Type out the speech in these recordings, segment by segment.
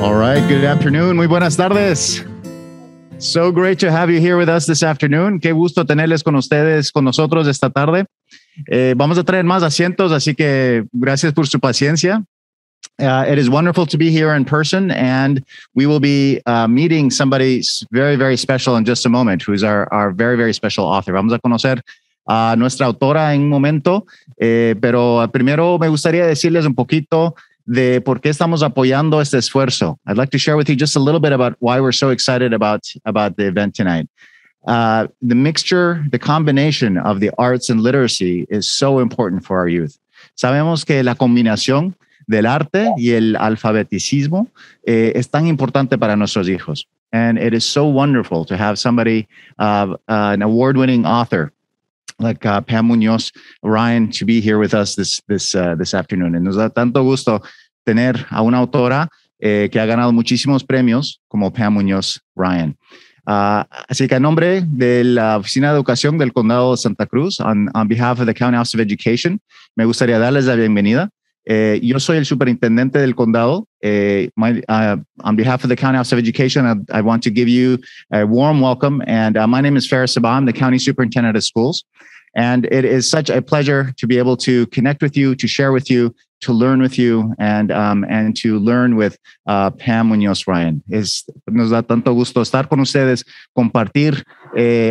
All right, good afternoon. Muy buenas tardes. So great to have you here with us this afternoon. Qué gusto tenerles con ustedes, con nosotros esta tarde. Vamos a traer más asientos, así que gracias por su paciencia. It is wonderful to be here in person, and we will be meeting somebody very, very special in just a moment, who's our very, very special author. Vamos a conocer a nuestra autora en un momento, pero primero me gustaría decirles un poquito de por qué estamos apoyando este esfuerzo. I'd like to share with you just a little bit about why we're so excited about the event tonight. The mixture, the combination of the arts and literacy is so important for our youth. Sabemos que la combinación del arte y el alfabeticismo es tan importante para nuestros hijos. And it is so wonderful to have somebody, an award-winning author like Pam Muñoz Ryan, to be here with us this afternoon. And nos da tanto gusto tener a una autora que ha ganado muchísimos premios como Pam Muñoz Ryan. Así que a nombre de la Oficina de Educación del Condado de Santa Cruz, on behalf of the County Office of Education, me gustaría darles la bienvenida. Yo soy el superintendente del condado. On behalf of the County Office of Education, I want to give you a warm welcome. And my name is Farrah Sabah. I'm the County Superintendent of Schools. And it is such a pleasure to be able to connect with you, to share with you, to learn with you, and to learn with Pam Muñoz Ryan. Nos da tanto gusto estar con ustedes, compartir,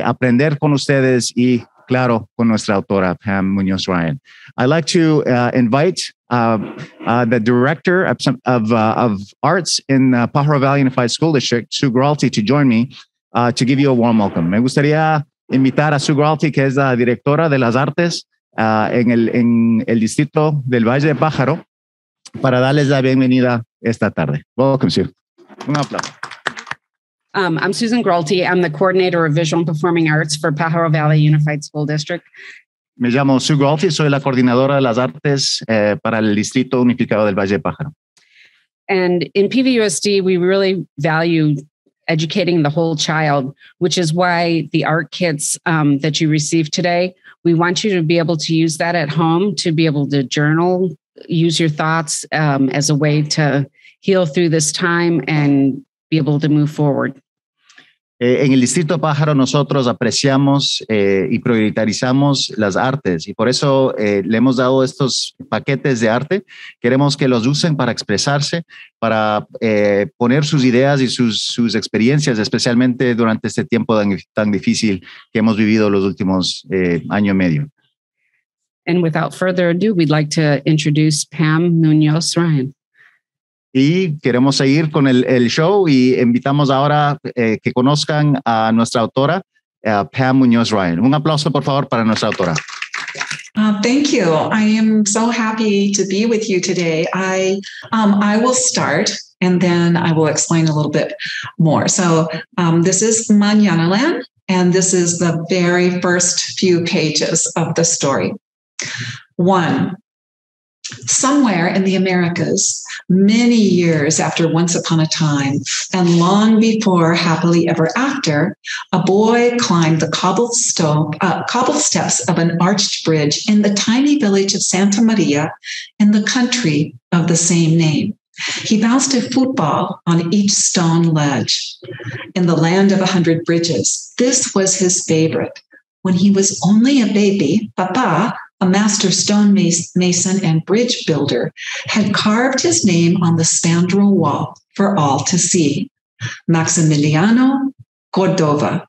aprender con ustedes y, claro, con nuestra autora, Pam Muñoz Ryan. I'd like to invite the director of arts in Pajaro Valley Unified School District, Sue Grolte, to join me to give you a warm welcome. Me gustaría invitar a Sue Grolte, que es la directora de las artes en el distrito del Valle de Pájaro, para darles la bienvenida esta tarde. Welcome, Sue. Un aplauso. I'm Susan Grolte. I'm the coordinator of Visual and Performing Arts for Pajaro Valley Unified School District. Me llamo Sue Grolte, soy la coordinadora de las artes para el Distrito Unificado del Valle de Pájaro. And in PVUSD, we really value educating the whole child, which is why the art kits that you received today, we want you to be able to use that at home, to be able to journal, use your thoughts as a way to heal through this time and be able to move forward. En el Distrito Pájaro nosotros apreciamos y priorizamos las artes y por eso le hemos dado estos paquetes de arte. Queremos que los usen para expresarse, para poner sus ideas y sus experiencias, especialmente durante este tiempo tan difícil que hemos vivido los últimos año y medio. And without further ado, we'd like to introduce Pam Muñoz Ryan. Y queremos seguir con el show y invitamos ahora que conozcan a nuestra autora, Pam Muñoz Ryan. Un aplauso, por favor, para nuestra autora. Thank you. I am so happy to be with you today. I will start and then I will explain a little bit more. So this is Mañanaland, and this is the very first few pages of the story. 1. Somewhere in the Americas, many years after Once Upon a Time, and long before Happily Ever After, a boy climbed the cobbled steps of an arched bridge in the tiny village of Santa Maria in the country of the same name. He bounced a football on each stone ledge. In the land of 100 bridges, this was his favorite. When he was only a baby, Papa, a master stone mason and bridge builder, had carved his name on the spandrel wall for all to see. Maximiliano Cordova.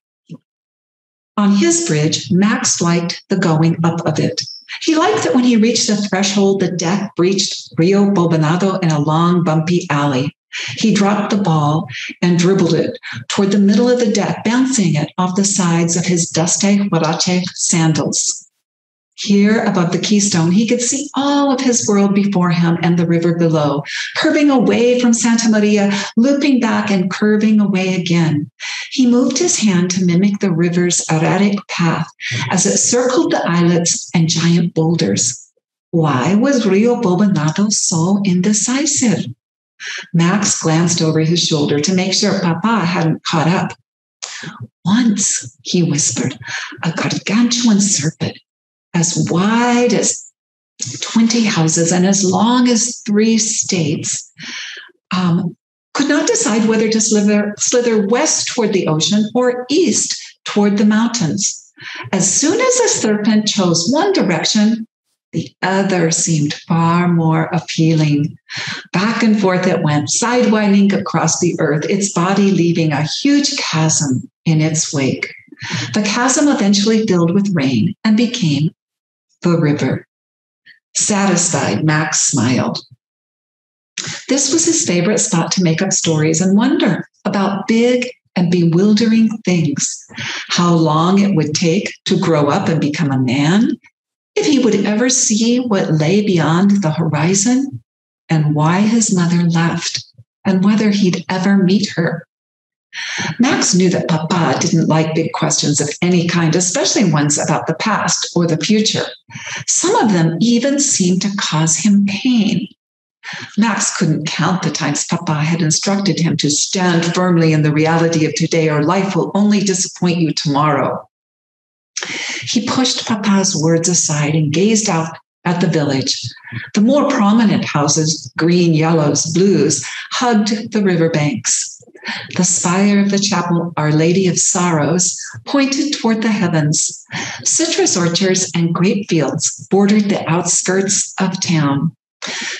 On his bridge, Max liked the going up of it. He liked that when he reached the threshold, the deck breached Rio Bobonado in a long, bumpy alley. He dropped the ball and dribbled it toward the middle of the deck, bouncing it off the sides of his dusty huarache sandals. Here above the keystone, he could see all of his world before him and the river below, curving away from Santa Maria, looping back and curving away again. He moved his hand to mimic the river's erratic path as it circled the islets and giant boulders. Why was Rio Bobonado so indecisive? Max glanced over his shoulder to make sure Papa hadn't caught up. Once, he whispered, a gargantuan serpent, as wide as 20 houses and as long as 3 states, could not decide whether to slither west toward the ocean or east toward the mountains. As soon as the serpent chose one direction, the other seemed far more appealing. Back and forth it went, sidewinding across the earth, its body leaving a huge chasm in its wake. The chasm eventually filled with rain and became the river. Satisfied, Max smiled. This was his favorite spot to make up stories and wonder about big and bewildering things. How long it would take to grow up and become a man, if he would ever see what lay beyond the horizon, and why his mother left, and whether he'd ever meet her. Max knew that Papa didn't like big questions of any kind, especially ones about the past or the future. Some of them even seemed to cause him pain. Max couldn't count the times Papa had instructed him to stand firmly in the reality of today, or life will only disappoint you tomorrow. He pushed Papa's words aside and gazed out at the village. The more prominent houses, green, yellows, blues, hugged the riverbanks. The spire of the chapel, Our Lady of Sorrows, pointed toward the heavens. Citrus orchards and grape fields bordered the outskirts of town.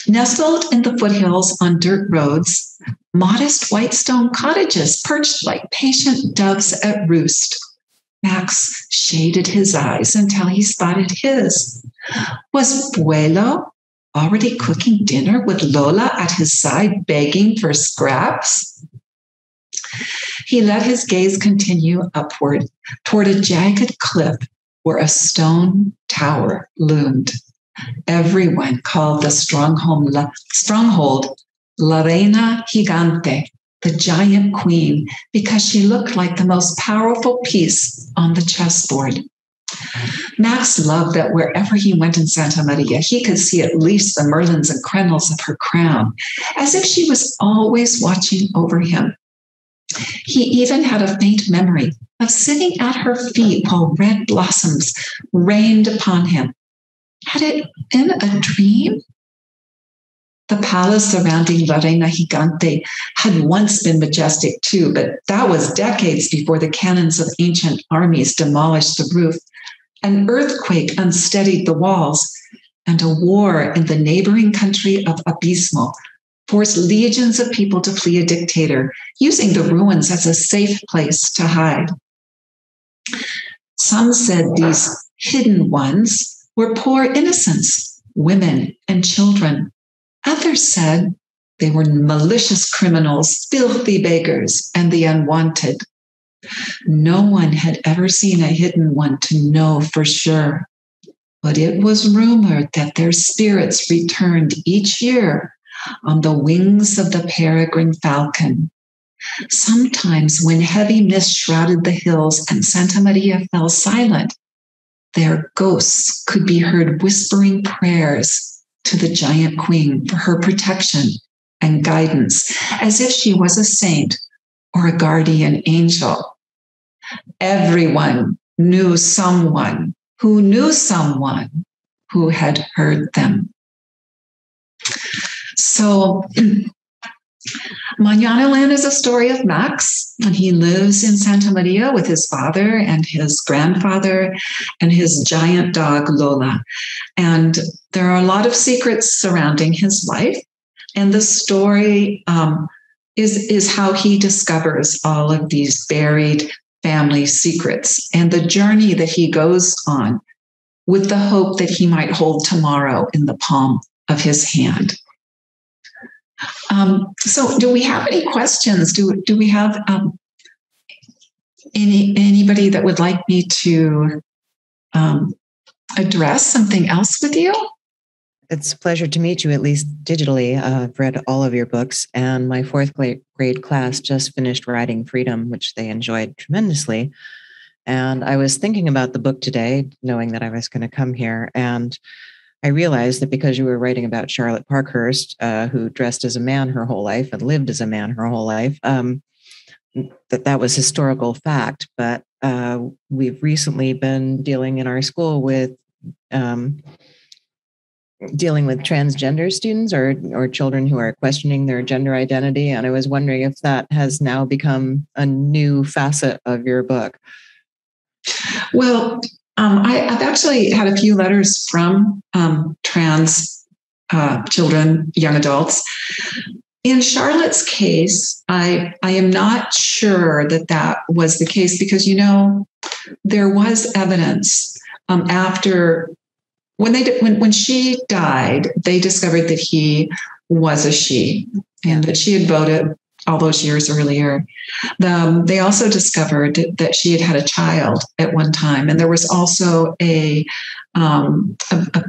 Nestled in the foothills on dirt roads, modest white stone cottages perched like patient doves at roost. Max shaded his eyes until he spotted his. Was Buelo already cooking dinner with Lola at his side, begging for scraps? He let his gaze continue upward toward a jagged cliff where a stone tower loomed. Everyone called the stronghold La Reina Gigante, the giant queen, because she looked like the most powerful piece on the chessboard. Max loved that wherever he went in Santa Maria, he could see at least the merlins and crenels of her crown, as if she was always watching over him. He even had a faint memory of sitting at her feet while red blossoms rained upon him. Had it been a dream? The palace surrounding La Reina Gigante had once been majestic too, but that was decades before the cannons of ancient armies demolished the roof. An earthquake unsteadied the walls, and a war in the neighboring country of Abismo forced legions of people to flee a dictator, using the ruins as a safe place to hide. Some said these hidden ones were poor innocents, women and children. Others said they were malicious criminals, filthy beggars, and the unwanted. No one had ever seen a hidden one to know for sure, but it was rumored that their spirits returned each year on the wings of the peregrine falcon. Sometimes when heavy mist shrouded the hills and Santa Maria fell silent, their ghosts could be heard whispering prayers to the giant queen for her protection and guidance, as if she was a saint or a guardian angel. Everyone knew someone who had heard them. So Mañanaland is a story of Max, and he lives in Santa Maria with his father and his grandfather and his giant dog, Lola. And there are a lot of secrets surrounding his life. And the story is how he discovers all of these buried family secrets and the journey that he goes on with the hope that he might hold tomorrow in the palm of his hand. So do we have any questions? Do we have anybody that would like me to address something else with you? It's a pleasure to meet you, at least digitally. I've read all of your books, and my fourth grade class just finished writing Freedom, which they enjoyed tremendously. And I was thinking about the book today, knowing that I was going to come here, and I realized that because you were writing about Charlotte Parkhurst, who dressed as a man her whole life and lived as a man her whole life, that was historical fact. But we've recently been dealing in our school with dealing with transgender students or children who are questioning their gender identity. And I was wondering if that has now become a new facet of your book. Well, I've actually had a few letters from trans children, young adults. In Charlotte's case, I am not sure that was the case because, there was evidence after when she died, they discovered that he was a she and that she had voted all those years earlier. They also discovered that she had had a child at one time. And there was also a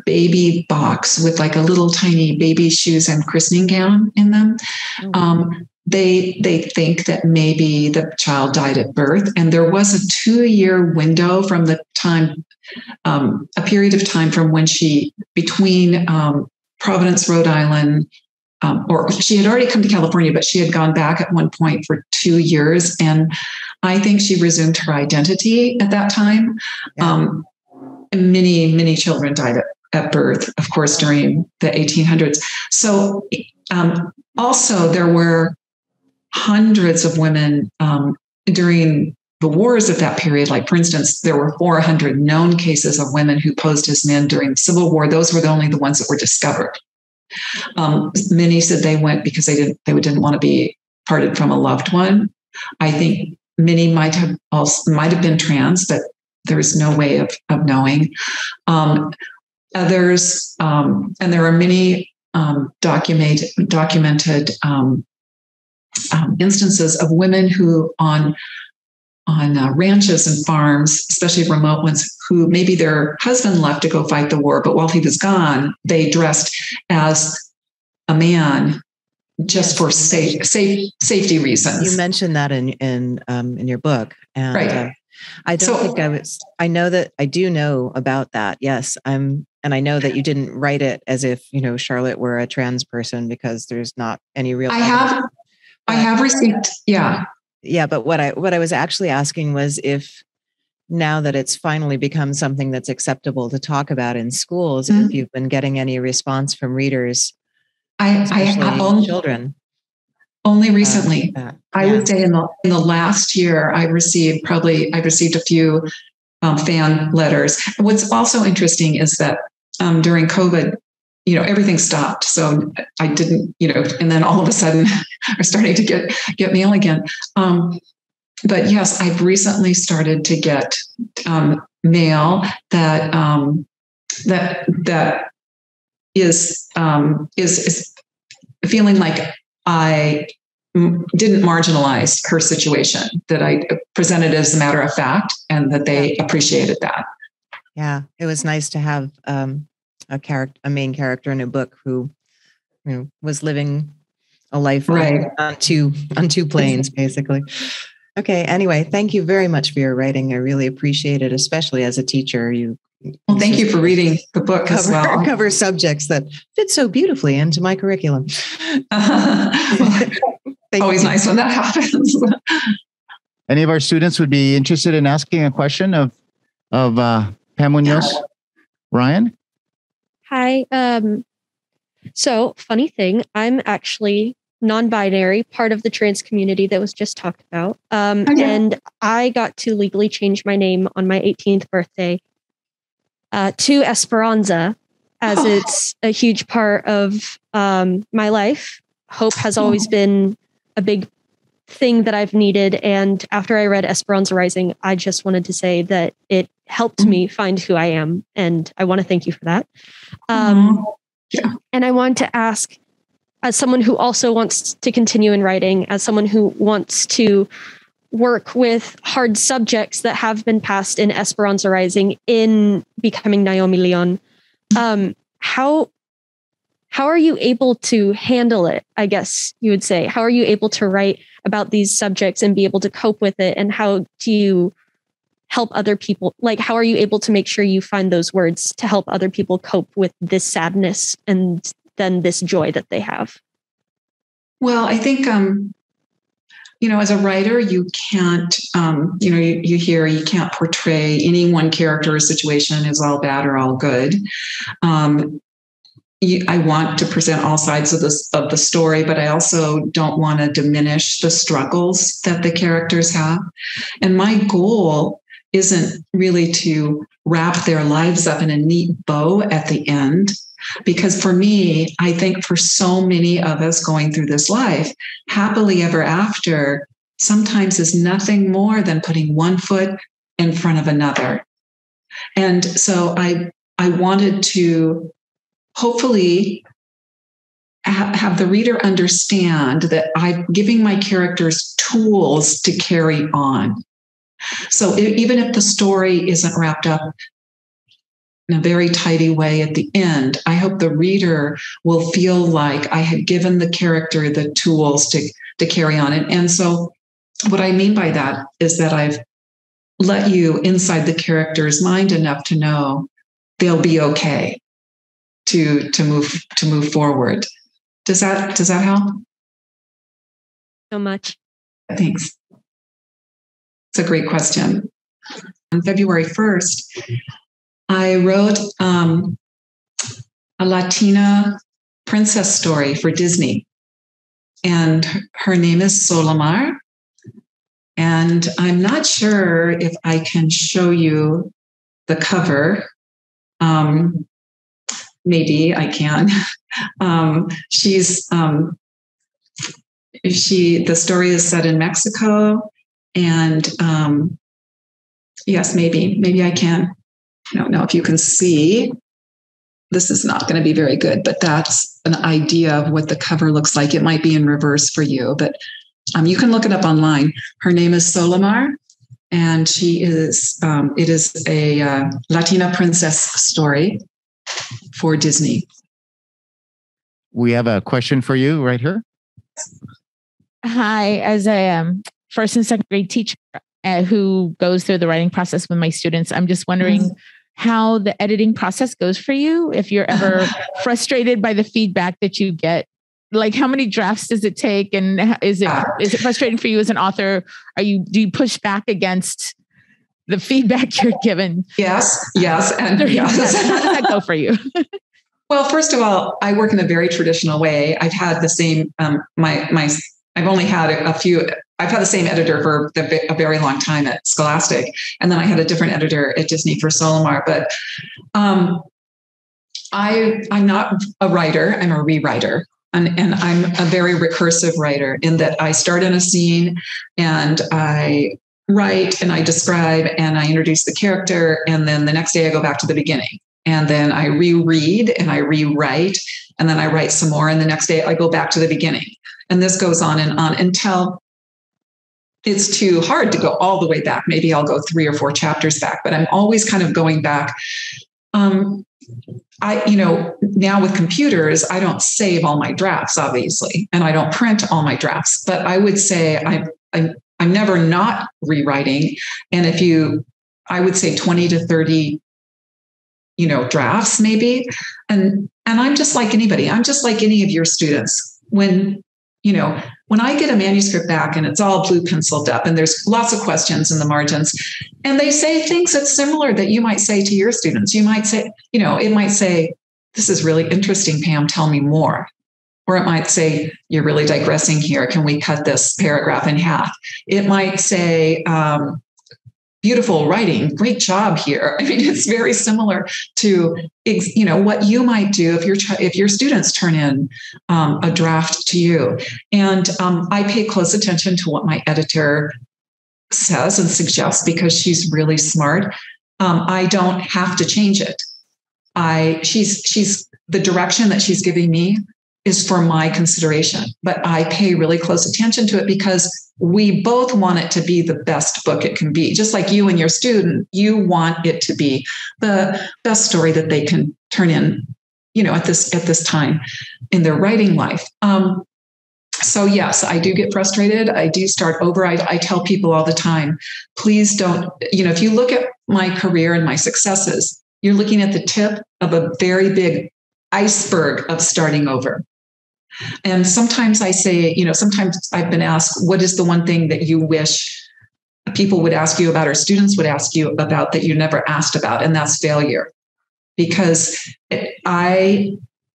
baby box with like a little tiny baby shoes and christening gown in them. They think that maybe the child died at birth. And there was a 2-year window from the time, a period of time from when between Providence, Rhode Island, or she had already come to California, but she had gone back at one point for 2 years. And I think she resumed her identity at that time. Yeah. Many children died at birth, of course, during the 1800s. So also there were hundreds of women during the wars of that period. Like, for instance, there were 400 known cases of women who posed as men during the Civil War. Those were the only the ones that were discovered. Many said they went because they didn't want to be parted from a loved one. I think many might have been trans, but there is no way of knowing. Others, and there are many documented instances of women who on ranches and farms, especially remote ones, who maybe their husband left to go fight the war, but while he was gone, they dressed as a man just for safety reasons. You mentioned that in your book, and right. I don't think I know that I do know about that. Yes, and I know that you didn't write it as if Charlotte were a trans person because there's not any real. I have received, yeah. Yeah, but what I was actually asking was if now that it's finally become something that's acceptable to talk about in schools, if you've been getting any response from readers, especially children. Only recently. I would say in the last year, I received a few fan letters. What's also interesting is that during COVID, everything stopped. So I didn't, and then all of a sudden I'm starting to get mail again. But yes, I've recently started to get mail that is feeling like I didn't marginalize her situation, that I presented as a matter of fact, and that they appreciated that. Yeah, it was nice to have a main character in a book who was living a life on two planes, basically. Okay. Anyway, thank you very much for your writing. I really appreciate it, especially as a teacher. Well, thank you for reading the book as well. Cover subjects that fit so beautifully into my curriculum. Always nice when that happens. Any of our students would be interested in asking a question of Pam Muñoz Ryan? Hi. So funny thing, I'm actually non-binary, part of the trans community that was just talked about. And I got to legally change my name on my 18th birthday to Esperanza, as it's a huge part of my life. Hope has always been a big thing that I've needed. And after I read Esperanza Rising, I just wanted to say that it helped me find who I am. And I want to thank you for that. And I want to ask, as someone who also wants to continue in writing, as someone who wants to work with hard subjects that have been passed in Esperanza Rising in becoming Naomi Leon, how are you able to handle it? I guess you would say, how are you able to write about these subjects and be able to cope with it? And how do you help other people? Like, how are you able to make sure you find those words to help other people cope with this sadness and then this joy that they have? Well, I think, as a writer, you can't, you hear you can't portray any one character or situation as all bad or all good. I want to present all sides of the story, but I also don't want to diminish the struggles that the characters have. And my goal isn't really to wrap their lives up in a neat bow at the end, because for me, I think for so many of us going through this life, happily ever after sometimes is nothing more than putting one foot in front of another. And so I wanted to hopefully have the reader understand that I'm giving my characters tools to carry on. So even if the story isn't wrapped up in a very tidy way at the end, I hope the reader will feel like I had given the character the tools to carry on. And so what I mean by that is that I've let you inside the character's mind enough to know they'll be okay to move forward. Does that help? So much. Thanks. It's a great question. On February 1st, I wrote a Latina princess story for Disney. And her name is Solimar. And I'm not sure if I can show you the cover. Maybe I can. The story is set in Mexico. And yes, maybe I can. I don't know if you can see. This is not going to be very good, but that's an idea of what the cover looks like. It might be in reverse for you, but you can look it up online. Her name is Solimar, and she is. It is a Latina princess story for Disney. We have a question for you right here. Hi, as a first and second grade teacher who goes through the writing process with my students, I'm just wondering how the editing process goes for you. If you're ever frustrated by the feedback that you get, like how many drafts does it take, and is it frustrating for you as an author? Do you push back against the feedback you're given? Yes, and yes. How does that go for you? Well, first of all, I work in a very traditional way. I've had the same I've only had I've had the same editor for a very long time at Scholastic. And then I had a different editor at Disney for Solimar. But I'm not a writer, I'm a rewriter. And I'm a very recursive writer in that I start in a scene and I write and I describe and I introduce the character. And then the next day I go back to the beginning. And then I reread and I rewrite. And then I write some more. And the next day I go back to the beginning. And this goes on until it's too hard to go all the way back. Maybe I'll go 3 or 4 chapters back, but I'm always kind of going back. Now with computers, I don't save all my drafts, obviously, and I don't print all my drafts, but I would say I'm never not rewriting. And I would say 20 to 30, drafts maybe. And I'm just like anybody. I'm just like any of your students. When I get a manuscript back and it's all blue penciled up and there's lots of questions in the margins and they say things that's similar that you might say to your students. You might say, it might say, "This is really interesting, Pam, tell me more." Or it might say, "You're really digressing here. Can we cut this paragraph in half?" It might say, "Beautiful writing, great job here." I mean, it's very similar to, what you might do if your students turn in a draft to you. And I pay close attention to what my editor says and suggests because she's really smart. I don't have to change it. She's the direction that she's giving me is for my consideration, but I pay really close attention to it because we both want it to be the best book it can be. Just like you and your student, you want it to be the best story that they can turn in, at this time in their writing life. So yes, I do get frustrated. I do start over. I tell people all the time, please don't, if you look at my career and my successes, you're looking at the tip of a very big iceberg of starting over. And sometimes I say, sometimes I've been asked, what is the one thing that you wish people would ask you about or students would ask you about that you never asked about? And that's failure. Because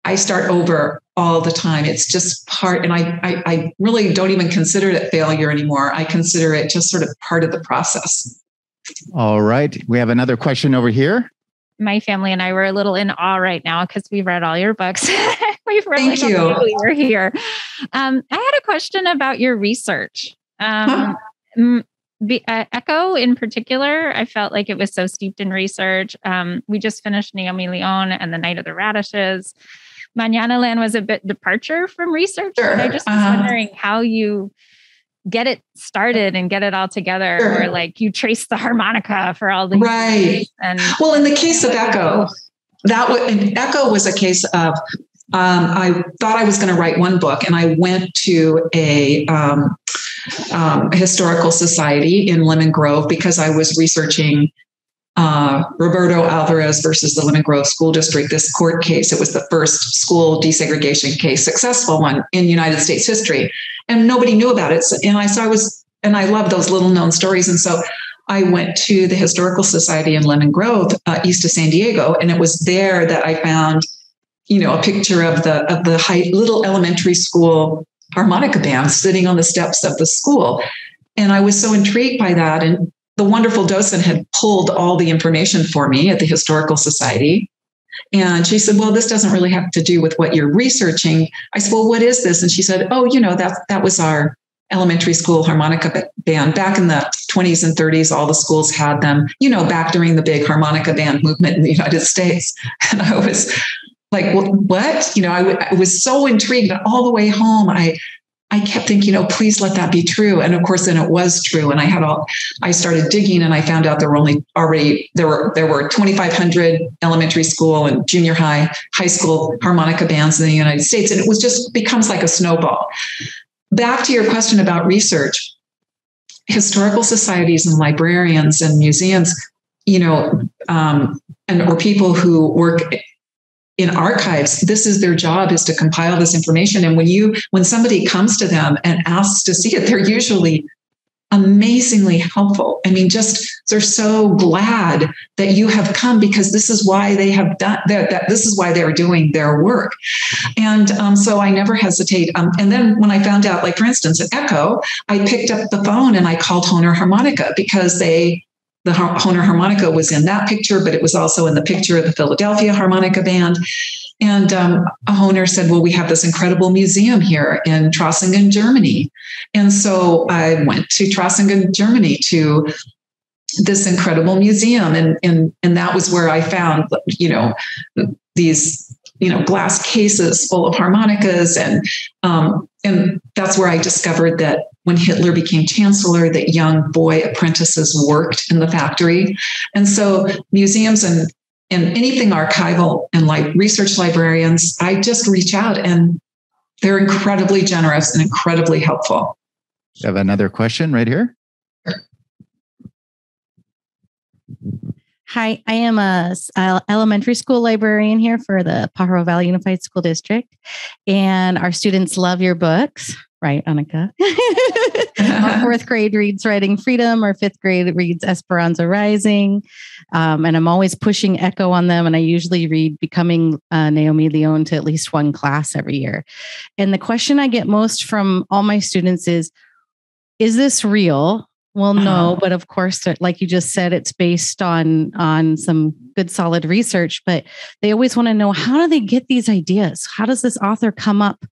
I start over all the time. It's just part, and I really don't even consider it failure anymore. I consider it just sort of part of the process. All right. We have another question over here. My family and I were a little in awe right now because we've read all your books. We've really Thank you. We were here. I had a question about your research. Echo in particular, I felt like it was so steeped in research. We just finished Naomi Leon and The Night of the Radishes. Mañanaland was a bit departure from research. Sure. But I just was wondering how you get it started and get it all together, Sure. or like you trace the harmonica for all these right. And well, in the case of Echo, Echo was a case of I thought I was going to write one book, and I went to a historical society in Lemon Grove because I was researching Roberto Alvarez versus the Lemon Grove School District, this court case. It was the first school desegregation case, successful one in United States history. And nobody knew about it. And I love those little known stories. And so I went to the Historical Society in Lemon Grove, east of San Diego. And it was there that I found, a picture of the little elementary school harmonica band sitting on the steps of the school. And I was so intrigued by that. And the wonderful docent had pulled all the information for me at the Historical Society. And she said, well, this doesn't really have to do with what you're researching. I said, well, what is this? And she said, oh, that was our elementary school harmonica band. Back in the 20s and 30s, all the schools had them, back during the big harmonica band movement in the United States. And I was like, what? I was so intrigued. And all the way home, I kept thinking, please let that be true. And of course, then it was true. And I started digging, and I found out there were 2,500 elementary school and junior high school harmonica bands in the United States. And it was just becomes like a snowball. Back to your question about research, historical societies and librarians and museums, or people who work in archives, this is their job, is to compile this information. And when somebody comes to them and asks to see it, they're usually amazingly helpful. I mean, they're so glad that you have come, because this is why they have done that. This is why they're doing their work. And so I never hesitate. And then when I found out, like, for instance, at Echo, I picked up the phone and I called Hohner Harmonica, because the Hohner Harmonica was in that picture, but it was also in the picture of the Philadelphia Harmonica Band. And Hohner said, well, we have this incredible museum here in Trossingen, Germany. And so I went to Trossingen, Germany, to this incredible museum. And that was where I found, these, glass cases full of harmonicas. And that's where I discovered that when Hitler became chancellor, that young boy apprentices worked in the factory. And so museums and anything archival and like research librarians, I just reach out, and they're incredibly generous and incredibly helpful. You have another question right here. Hi, I am a elementary school librarian here for the Pajaro Valley Unified School District, and our students love your books, right, Annika? Our fourth grade reads Writing Freedom, our fifth grade reads Esperanza Rising, and I'm always pushing Echo on them, and I usually read Becoming Naomi Leon to at least one class every year. And the question I get most from all my students is this real? Well, no, but of course, like you just said, it's based on some good, solid research, but they always want to know, how do they get these ideas? How does this author come up?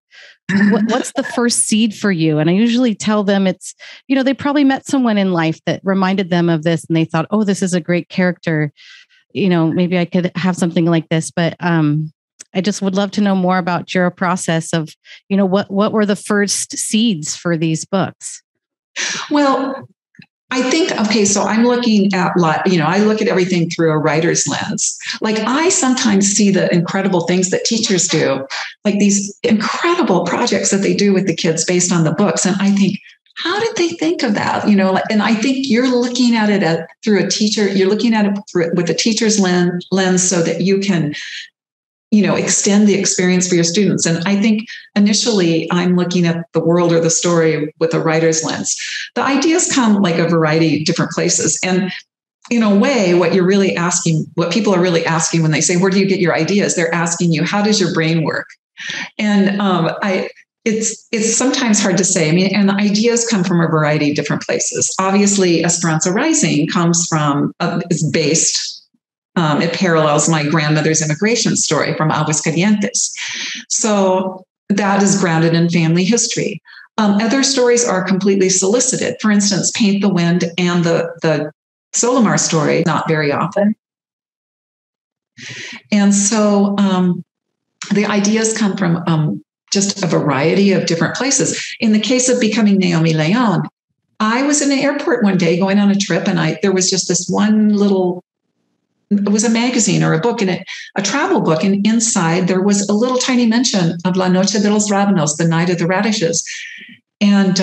What's the first seed for you? And I usually tell them it's, they probably met someone in life that reminded them of this, and they thought, oh, this is a great character. Maybe I could have something like this, but I just would love to know more about your process of, what were the first seeds for these books? Well, I think, okay, so I'm looking at, I look at everything through a writer's lens. Like, I sometimes see the incredible things that teachers do, like these incredible projects that they do with the kids based on the books. And I think, how did they think of that? And I think you're looking at it through a teacher, you're looking at it with a teacher's lens so that you can, extend the experience for your students. And I think initially I'm looking at the world or the story with a writer's lens. The ideas come like a variety of different places. And in a way, what people are really asking when they say, where do you get your ideas? They're asking you, how does your brain work? And it's sometimes hard to say. I mean, and the ideas come from a variety of different places. Obviously, Esperanza Rising it parallels my grandmother's immigration story from Aguascalientes. So that is grounded in family history. Other stories are completely solicited. For instance, Paint the Wind and the Solomar story, not very often. And so the ideas come from just a variety of different places. In the case of becoming Naomi Leon, I was in an airport one day going on a trip, and there was just this one little, it was a magazine or a book, and a travel book, and inside there was a little tiny mention of La Noche de los Rábanos, the Night of the Radishes. And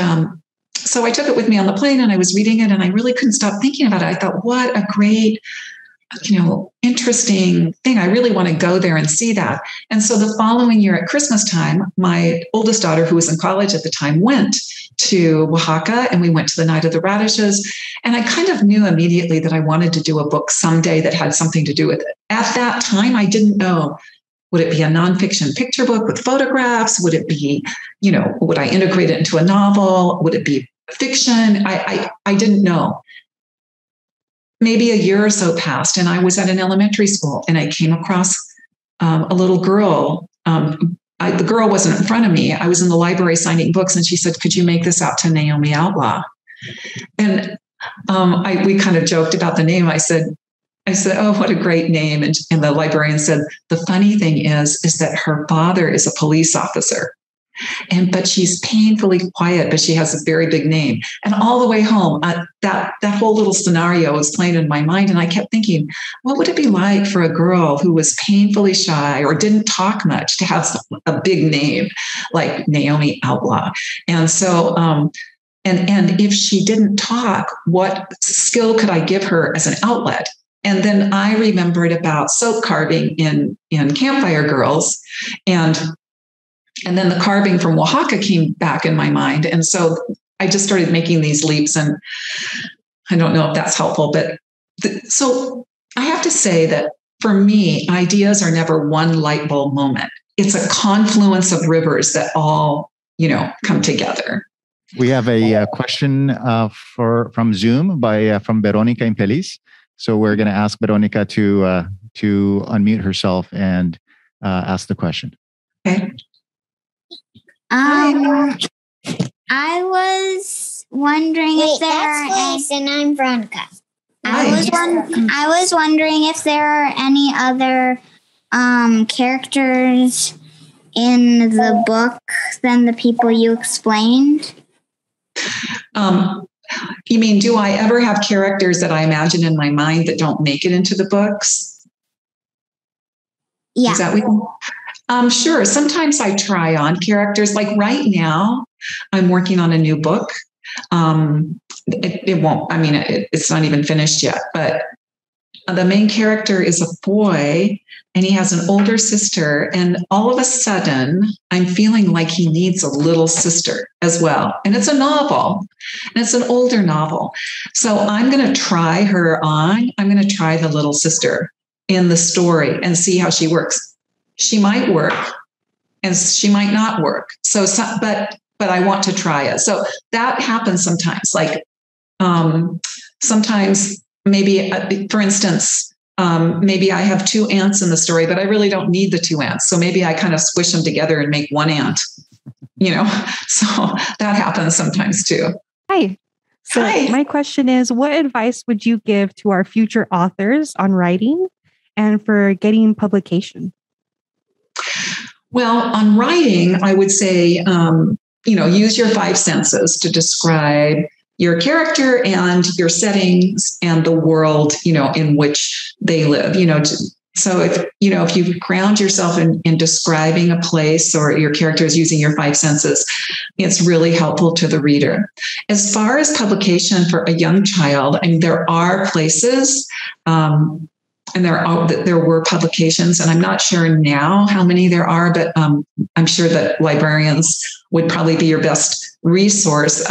so I took it with me on the plane, and I was reading it, and I really couldn't stop thinking about it. I thought, what a great, interesting thing. I really want to go there and see that. And so the following year at Christmas time, my oldest daughter, who was in college at the time, went to Oaxaca, and we went to the Night of the Radishes. And I kind of knew immediately that I wanted to do a book someday that had something to do with it. At that time, I didn't know, would it be a nonfiction picture book with photographs? Would it be, would I integrate it into a novel? Would it be fiction? I didn't know. Maybe a year or so passed, and I was at an elementary school, and I came across a little girl. The girl wasn't in front of me. I was in the library signing books, and she said, "Could you make this out to Naomi Outlaw?" And we kind of joked about the name. I said, "Oh, what a great name!" And the librarian said, "The funny thing is that her father is a police officer. But she's painfully quiet, but she has a very big name." And all the way home, that whole little scenario was playing in my mind. And I kept thinking, what would it be like for a girl who was painfully shy or didn't talk much to have a big name like Naomi Outlaw? And so, and if she didn't talk, what skill could I give her as an outlet? And then I remembered about soap carving in Campfire Girls, and then the carving from Oaxaca came back in my mind. And so I just started making these leaps, and I don't know if that's helpful, but so I have to say that for me, ideas are never one light bulb moment. It's a confluence of rivers that all, come together. We have a question from Zoom from Veronica Infeliz. So we're going to ask Veronica to unmute herself and ask the question. Okay. I was wondering if there are and I'm Veronica. I was wondering if there are any other characters in the book than the people you explained. You mean, do I ever have characters that I imagine in my mind that don't make it into the books? Yeah. Is that what? Sure. Sometimes I try on characters. Like right now, I'm working on a new book. It won't, it's not even finished yet, but the main character is a boy and he has an older sister. And all of a sudden, I'm feeling like he needs a little sister as well. And it's a novel, and it's an older novel. So I'm going to try her on. I'm going to try the little sister in the story and see how she works. She might work and she might not work. But I want to try it. So that happens sometimes. Like sometimes maybe, for instance, maybe I have two ants in the story, but I really don't need the two ants. So maybe I kind of squish them together and make one ant, so that happens sometimes too. Hi. So my question is, what advice would you give to our future authors on writing and for getting publication? Well, on writing, I would say, use your five senses to describe your character and your settings and the world, in which they live, So if you ground yourself in describing a place or your character is using your five senses, it's really helpful to the reader. As far as publication for a young child, there are places, and there were publications, and I'm not sure now how many there are, but I'm sure that librarians would probably be your best resource.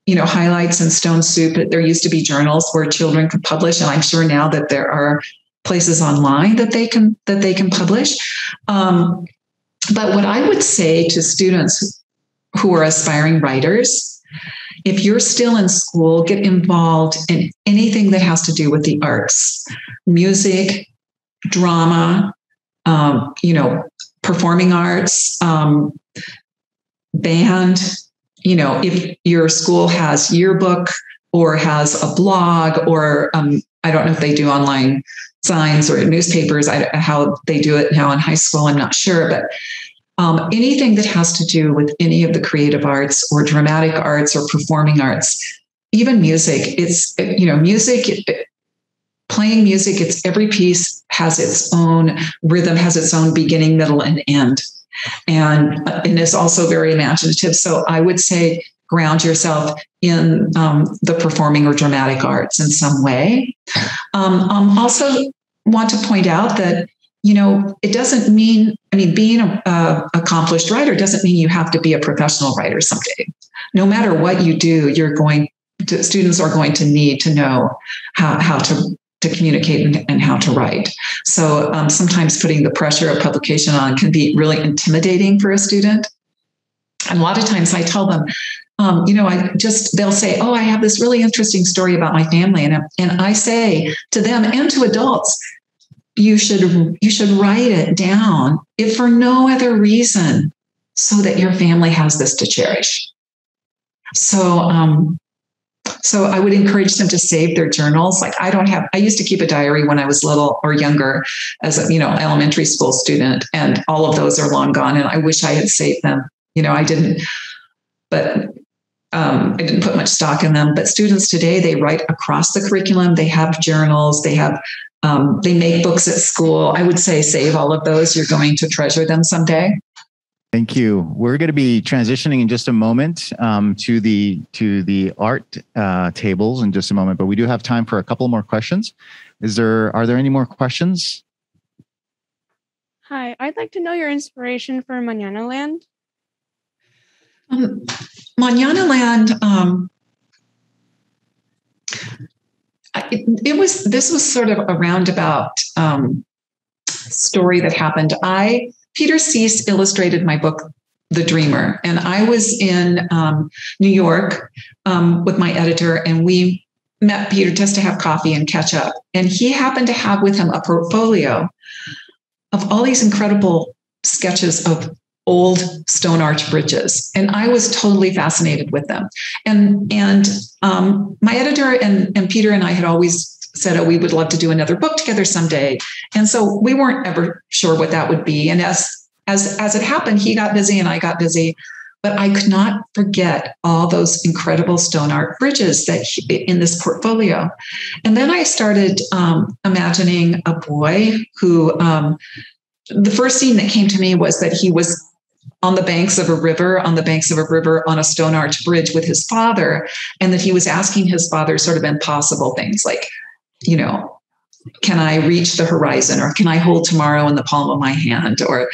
highlights and stone soup. There used to be journals where children could publish, and I'm sure now that there are places online that they can publish. But what I would say to students who are aspiring writers, if you're still in school, get involved in anything that has to do with the arts, music, drama, performing arts, band. If your school has yearbook or has a blog, or I don't know if they do online signs or newspapers, how they do it now in high school, I'm not sure, but anything that has to do with any of the creative arts or dramatic arts or performing arts, even music, it's, music, playing music, it's every piece has its own rhythm, has its own beginning, middle, and end. And it's also very imaginative. So I would say ground yourself in the performing or dramatic arts in some way. Also want to point out that, it doesn't mean, being an accomplished writer doesn't mean you have to be a professional writer someday. No matter what you do, students are going to need to know how to communicate and how to write. So sometimes putting the pressure of publication on can be really intimidating for a student. And a lot of times I tell them, they'll say, oh, I have this really interesting story about my family. And I say to them and to adults, you should write it down, if for no other reason, so that your family has this to cherish. So I would encourage them to save their journals. Like I used to keep a diary when I was little or younger as a, elementary school student, and all of those are long gone. And I wish I had saved them. I didn't, but I didn't put much stock in them. But students today, they write across the curriculum. They have journals. They have, they make books at school. I would say save all of those. You're going to treasure them someday. Thank you. We're going to be transitioning in just a moment to the art tables in just a moment, but we do have time for a couple more questions. Are there any more questions? Hi, I'd like to know your inspiration for Mañanaland. Mañanaland, this was sort of a roundabout story that happened. Peter Cease illustrated my book, The Dreamer, and I was in New York with my editor, and we met Peter just to have coffee and catch up. And he happened to have with him a portfolio of all these incredible sketches of old stone arch bridges. And I was totally fascinated with them. And my editor and Peter and I had always said, oh, we would love to do another book together someday. And so we weren't ever sure what that would be. And as it happened, he got busy and I got busy, but I could not forget all those incredible stone art bridges in this portfolio. And then I started imagining a boy who, the first scene that came to me was that he was on the banks of a river on a stone arch bridge with his father, and that he was asking his father sort of impossible things like, can I reach the horizon, or can I hold tomorrow in the palm of my hand, or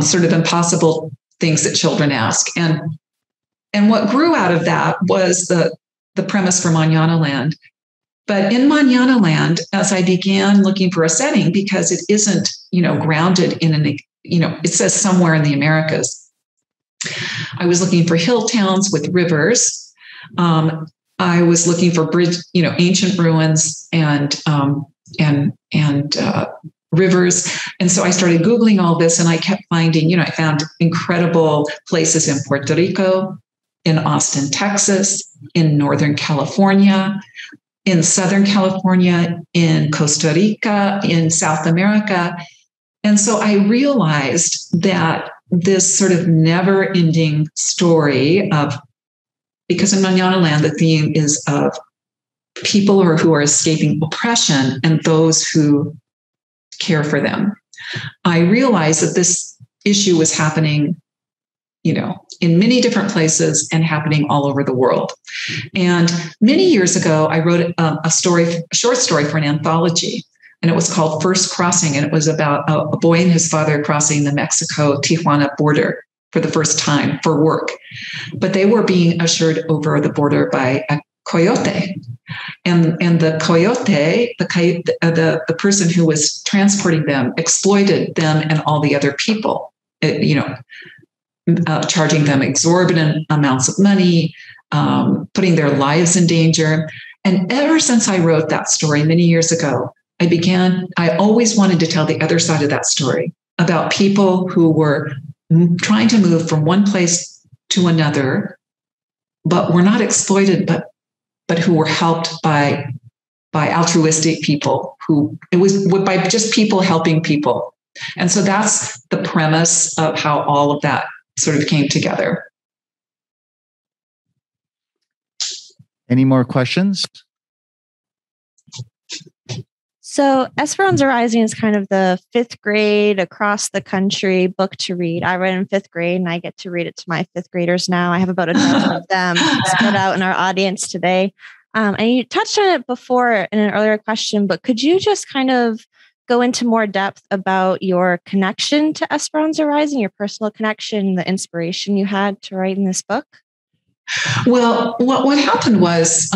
sort of impossible things that children ask. And what grew out of that was the premise for Mañanaland. But in Mañanaland, as I began looking for a setting, because it isn't, grounded in it says somewhere in the Americas, I was looking for hill towns with rivers. I was looking for ancient ruins and rivers. And so I started Googling all this, and I kept finding, I found incredible places in Puerto Rico, in Austin, Texas, in Northern California, in Southern California, in Costa Rica, in South America. And so I realized that this sort of never-ending story because in Mañanaland, the theme is of people who are escaping oppression and those who care for them. I realized that this issue was happening, in many different places and happening all over the world. And many years ago, I wrote a short story for an anthology, and it was called First Crossing. And it was about a boy and his father crossing the Mexico-Tijuana border for the first time for work, but they were being ushered over the border by a coyote. And the coyote, the person who was transporting them, exploited them and all the other people, charging them exorbitant amounts of money, putting their lives in danger. And ever since I wrote that story many years ago, I always wanted to tell the other side of that story about people who were trying to move from one place to another, but were not exploited, but who were helped by altruistic people by just people helping people. And so that's the premise of how all of that sort of came together. Any more questions? So Esperanza Rising is kind of the 5th grade across the country book to read. I read in 5th grade and I get to read it to my 5th graders now. I have about a dozen of them spread out in our audience today. And you touched on it before in an earlier question, but could you just kind of go into more depth about your connection to Esperanza Rising, your personal connection, the inspiration you had to write in this book? Well, what happened was,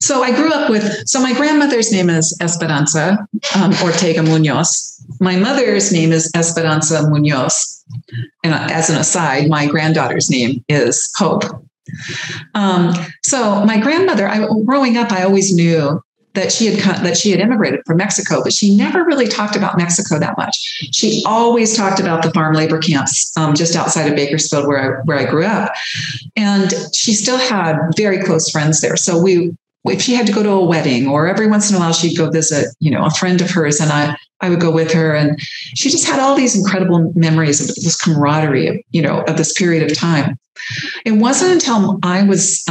so I grew up so my grandmother's name is Esperanza Ortega Muñoz. My mother's name is Esperanza Muñoz. And as an aside, my granddaughter's name is Hope. So my grandmother, growing up, I always knew that she had immigrated from Mexico, but she never really talked about Mexico that much. She always talked about the farm labor camps just outside of Bakersfield, where I grew up, and she still had very close friends there. So if she had to go to a wedding, or every once in a while she'd go visit, a friend of hers, and I would go with her, and she just had all these incredible memories of this camaraderie of this period of time. It wasn't until I was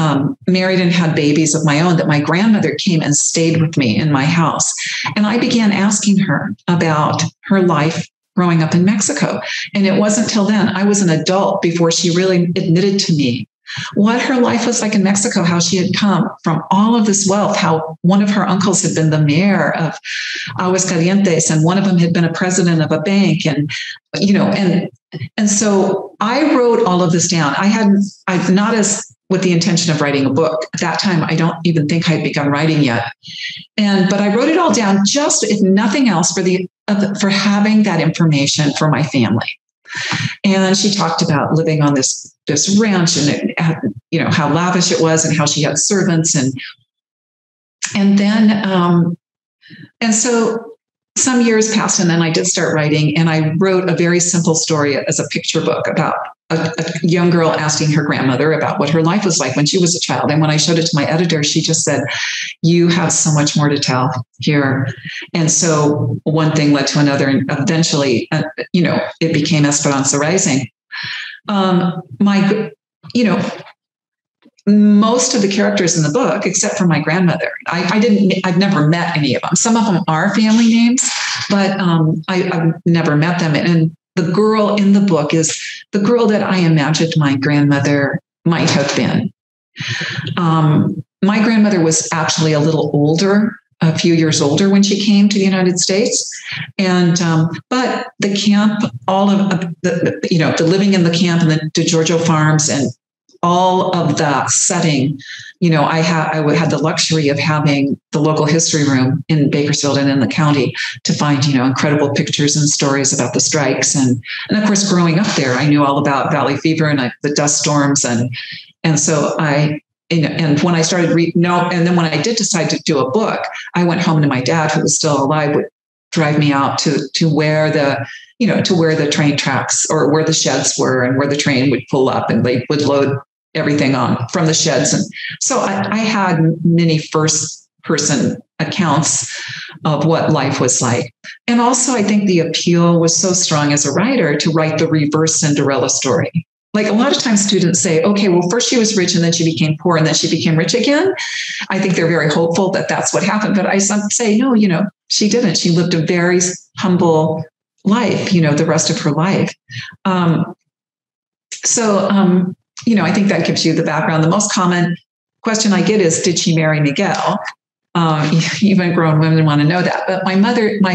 married and had babies of my own that my grandmother came and stayed with me in my house. And I began asking her about her life growing up in Mexico. And it wasn't till then, I was an adult, before she really admitted to me what her life was like in Mexico, how she had come from all of this wealth, how one of her uncles had been the mayor of Aguascalientes, and one of them had been a president of a bank. And, and so I wrote all of this down. I've not as with the intention of writing a book. At that time, I don't even think I'd begun writing yet. But I wrote it all down, just if nothing else, for having that information for my family. And she talked about living on this ranch, and how lavish it was, and how she had servants, and then so some years passed, and then I did start writing, and I wrote a very simple story as a picture book about a young girl asking her grandmother about what her life was like when she was a child. And when I showed it to my editor, she just said, "You have so much more to tell here." And so one thing led to another, and eventually, it became Esperanza Rising. Most of the characters in the book, except for my grandmother, I've never met any of them. Some of them are family names, but I've never met them. And the girl in the book is the girl that I imagined my grandmother might have been. My grandmother was actually a little older, a few years older when she came to the United States. And, but the camp, all of the living in the camp and the DeGiorgio farms and all of the setting, I had the luxury of having the local history room in Bakersfield and in the county to find, incredible pictures and stories about the strikes. And of course, growing up there, I knew all about Valley Fever and the dust storms. And so and when I started and then when I did decide to do a book, I went home to my dad, who was still alive, would drive me out to where the train tracks, or where the sheds were, and where the train would pull up, and they would load everything on from the sheds. And so I had many first person accounts of what life was like. And also, I think the appeal was so strong as a writer to write the reverse Cinderella story. Like a lot of times students say, okay, well, first she was rich and then she became poor and then she became rich again. I think they're very hopeful that that's what happened. But I say, no, she didn't. She lived a very humble life, the rest of her life. I think that gives you the background. The most common question I get is, did she marry Miguel? Even grown women want to know that. But my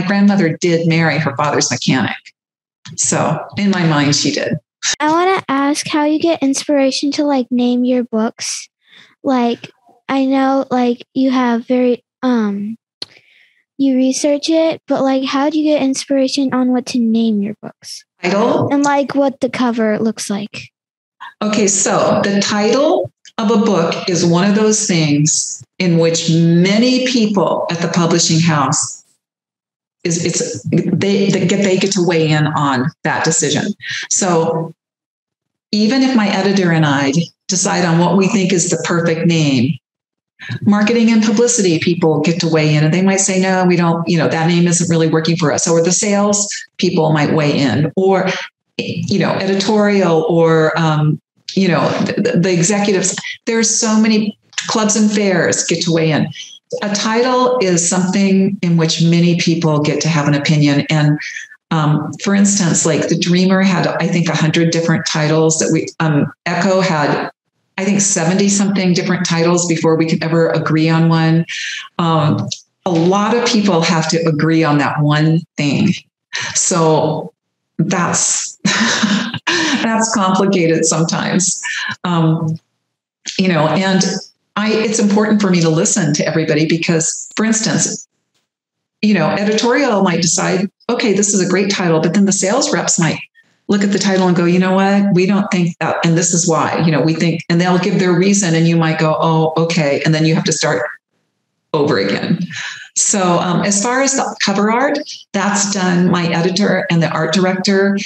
grandmother did marry her father's mechanic. So in my mind, she did. I want to ask how you get inspiration to like name your books. Like, I know like you have very, you research it, but like, how do you get inspiration on what to name your books? Title? And like what the cover looks like. Okay, so the title of a book is one of those things in which many people at the publishing house they get to weigh in on that decision. So even if my editor and I decide on what we think is the perfect name, marketing and publicity people get to weigh in, and they might say, no, we don't, that name isn't really working for us. Or the sales people might weigh in, or, editorial, or, the executives. There's so many clubs and fairs get to weigh in. A title is something in which many people get to have an opinion. And for instance, like The Dreamer had, I think, 100 different titles that Echo had, I think, 70 something different titles before we could ever agree on one. A lot of people have to agree on that one thing. So that's, that's complicated sometimes. And it's important for me to listen to everybody because, for instance, editorial might decide, okay, this is a great title, but then the sales reps might look at the title and go, you know what, we don't think that, and this is why, we think, and they'll give their reason, and you might go, oh, okay, and then you have to start over again. So as far as the cover art, that's done. My editor and the art director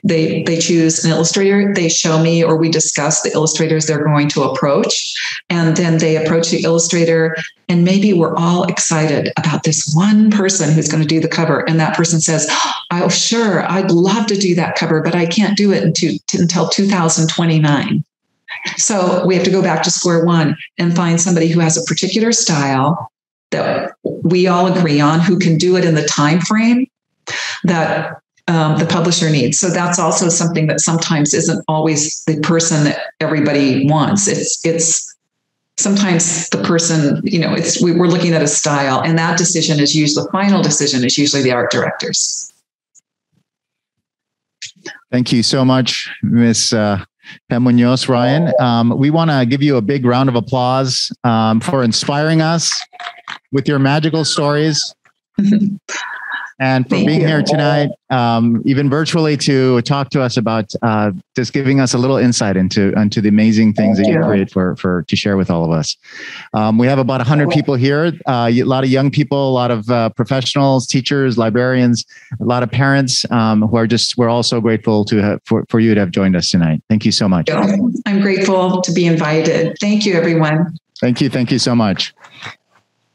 they choose an illustrator. They show me, or we discuss the illustrators they're going to approach. And then they approach the illustrator, and maybe we're all excited about this one person who's going to do the cover. And that person says, oh, sure, I'd love to do that cover, but I can't do it until 2029. So we have to go back to square one and find somebody who has a particular style that we all agree on, who can do it in the time frame that the publisher needs. So that's also something that sometimes isn't always the person that everybody wants. It's sometimes the person, we're looking at a style, and that decision is usually, the final decision is usually the art directors. Thank you so much, Miss Pam Muñoz Ryan. We want to give you a big round of applause for inspiring us with your magical stories and for being here tonight, even virtually, to talk to us about just giving us a little insight into the amazing things that you create to share with all of us. We have about 100 people here, a lot of young people, a lot of professionals, teachers, librarians, a lot of parents we're all so grateful for you to have joined us tonight. Thank you so much. I'm grateful to be invited. Thank you, everyone. Thank you so much.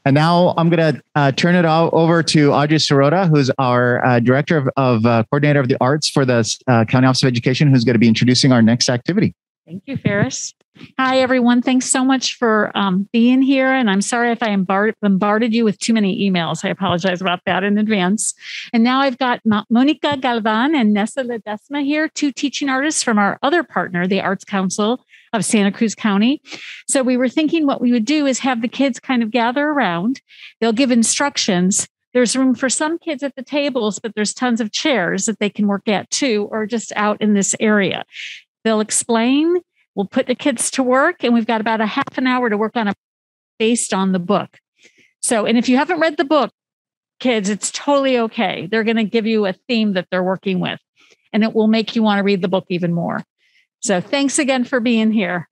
And now I'm going to turn it over to Audrey Sirota, who's our Director of Coordinator of the Arts for the County Office of Education, who's going to be introducing our next activity. Thank you, Ferris. Hi, everyone. Thanks so much for being here. And I'm sorry if I bombarded you with too many emails. I apologize about that in advance. And now I've got Monica Galvan and Nessa Ledesma here, two teaching artists from our other partner, the Arts Council of Santa Cruz County. So we were thinking what we would do is have the kids kind of gather around. They'll give instructions. There's room for some kids at the tables, but there's tons of chairs that they can work at too, or just out in this area. They'll explain. We'll put the kids to work, and we've got about a half an hour to work on based on the book. So, and if you haven't read the book, kids, it's totally okay. They're going to give you a theme that they're working with, and it will make you want to read the book even more. So thanks again for being here.